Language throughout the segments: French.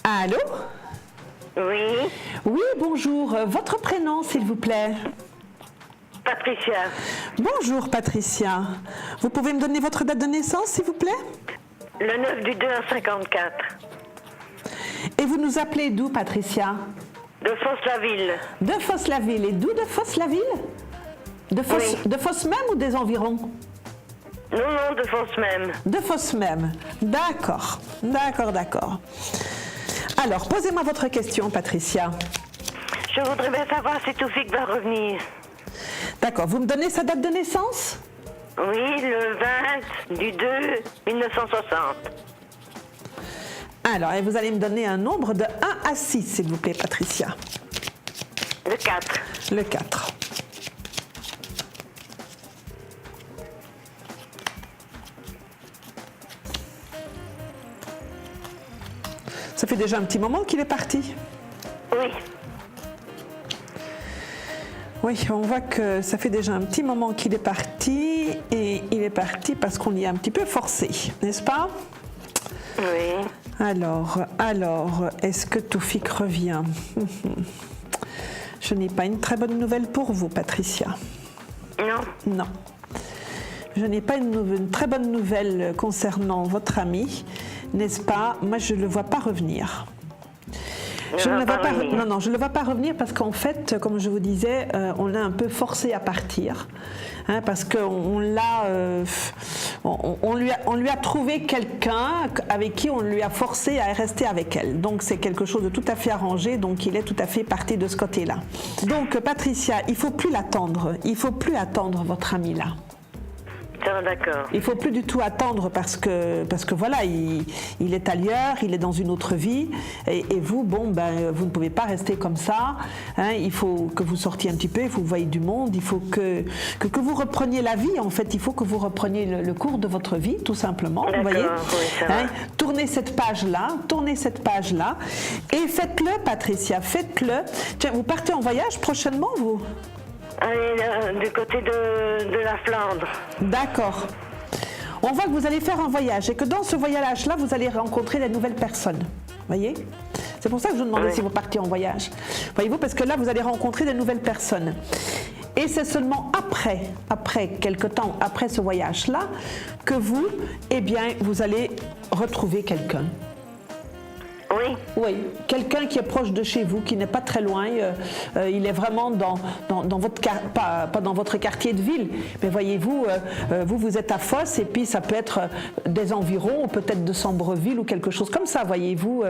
Allô? Oui, Oui, bonjour. Votre prénom, s'il vous plaît? Patricia. Bonjour, Patricia. Vous pouvez me donner votre date de naissance, s'il vous plaît? Le 9 du 2 en 54. Et vous nous appelez d'où, Patricia? De Fosse-la-Ville. De Fosse-la-Ville. Et d'où de Fosse-la-Ville? De Fosse, Oui. de Fosse même ou des environs? Non, de Fosse même. De Fosse même. D'accord. D'accord, d'accord. Alors, posez-moi votre question, Patricia. Je voudrais bien savoir si Toufik va revenir. D'accord. Vous me donnez sa date de naissance? Oui, le 20 du 2 1960. Alors, et vous allez me donner un nombre de 1 à 6, s'il vous plaît, Patricia. Le 4. Le 4. Ça fait déjà un petit moment qu'il est parti. Oui, Oui, on voit que ça fait déjà un petit moment qu'il est parti et il est parti parce qu'on y a un petit peu forcé, n'est-ce pas? oui. Alors, est-ce que Toufik revient? Je n'ai pas une très bonne nouvelle pour vous, Patricia. Non, Non. Je n'ai pas une très bonne nouvelle concernant votre ami, n'est-ce pas? Moi, je ne le vois pas revenir. Je ne le vois pas, non, je ne le vois pas revenir parce qu'en fait, comme je vous disais, on l'a un peu forcé à partir. Hein, parce qu'on l'a, on lui a trouvé quelqu'un avec qui on lui a forcé à rester avec elle. Donc c'est quelque chose de tout à fait arrangé, donc il est tout à fait parti de ce côté-là. Donc Patricia, il ne faut plus l'attendre, il ne faut plus attendre votre ami là. ça va, d'accord. Il ne faut plus du tout attendre parce que voilà, il est ailleurs, il est dans une autre vie. Et vous, bon, vous ne pouvez pas rester comme ça. Hein, il faut que vous sortiez un petit peu, il faut que vous voyez du monde, il faut que vous repreniez la vie. En fait, il faut que vous repreniez le cours de votre vie, tout simplement. Vous voyez, oui, ça va. tournez cette page-là. Et faites-le, Patricia, faites-le. Tiens, vous partez en voyage prochainement, vous ? Allez, du côté de la Flandre. D'accord. On voit que vous allez faire un voyage et que dans ce voyage-là, vous allez rencontrer de nouvelles personnes. Voyez ? C'est pour ça que je vous demandais Oui. si vous partiez en voyage. Voyez-vous, parce que là, vous allez rencontrer de nouvelles personnes. Et c'est seulement après quelque temps, après ce voyage-là, que vous, vous allez retrouver quelqu'un. Oui, Oui, quelqu'un qui est proche de chez vous, qui n'est pas très loin, il est vraiment dans votre pas dans votre quartier de ville, mais voyez-vous, vous êtes à Fosse et puis ça peut être des environs, ou peut-être de Sambreville ou quelque chose comme ça, voyez-vous,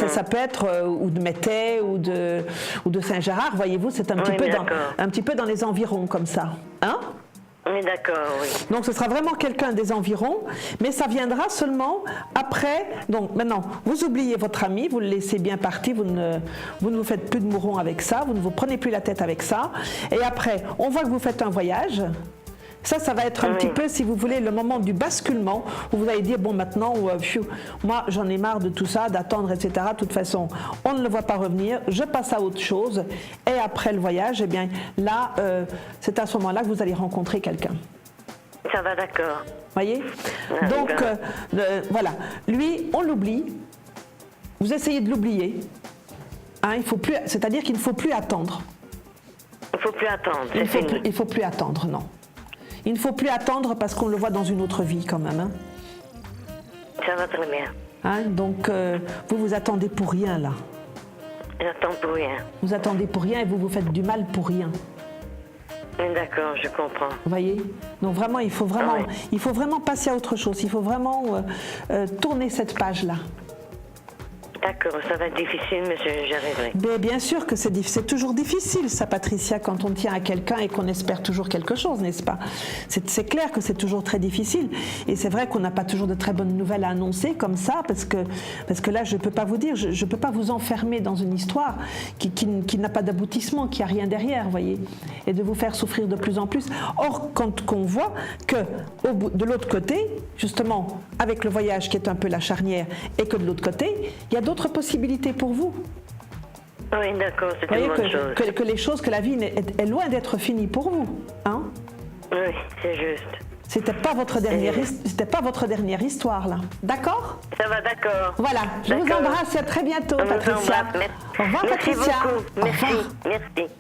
ça peut être ou de Mettey ou de Saint-Gérard, voyez-vous, c'est un petit peu dans les environs comme ça, hein? oui, d'accord, oui. Donc ce sera vraiment quelqu'un des environs, mais ça viendra seulement après. Donc maintenant, vous oubliez votre ami, vous le laissez bien parti, vous ne vous faites plus de mourons avec ça, vous ne vous prenez plus la tête avec ça. Et après, on voit que vous faites un voyage. Ça va être un petit peu, si vous voulez, le moment du basculement où vous allez dire, bon maintenant, moi j'en ai marre de tout ça, d'attendre, etc. De toute façon, on ne le voit pas revenir, je passe à autre chose. Et après le voyage, eh bien là, c'est à ce moment-là que vous allez rencontrer quelqu'un. Ça va, d'accord. Voyez? Ah, Donc, d'accord. voilà. Lui, on l'oublie. Vous essayez de l'oublier. Hein, c'est-à-dire qu'il ne faut plus attendre. Il ne faut plus attendre, c'est fini. Il ne faut plus attendre, non. Il ne faut plus attendre parce qu'on le voit dans une autre vie quand même. Hein. Ça va très bien. Hein, donc, vous attendez pour rien là. J'attends pour rien. Vous attendez pour rien et vous vous faites du mal pour rien. Oui, d'accord, je comprends. Vous voyez? Donc vraiment, il faut vraiment passer à autre chose. Il faut vraiment tourner cette page-là. D'accord, ça va être difficile, mais j'y arriverai. Mais bien sûr que c'est toujours difficile, ça, Patricia, quand on tient à quelqu'un et qu'on espère toujours quelque chose, n'est-ce pas? C'est clair que c'est toujours très difficile. Et c'est vrai qu'on n'a pas toujours de très bonnes nouvelles à annoncer comme ça, parce que là, je ne peux pas vous dire, je ne peux pas vous enfermer dans une histoire qui n'a pas d'aboutissement, qui n'a rien derrière, vous voyez, et de vous faire souffrir de plus en plus. Or, quand on voit que de l'autre côté, justement, avec le voyage qui est un peu la charnière, et que de l'autre côté, il y a d'autres possibilités pour vous. Oui, d'accord, c'est Vous une voyez bonne chose. que la vie est loin d'être finie pour vous. Hein? Oui, c'est juste. C'était pas votre dernière histoire, là. D'accord? Ça va, d'accord. Voilà, je vous embrasse et à très bientôt, Patricia. Merci. Au revoir, Merci Patricia. beaucoup. Au revoir. Merci.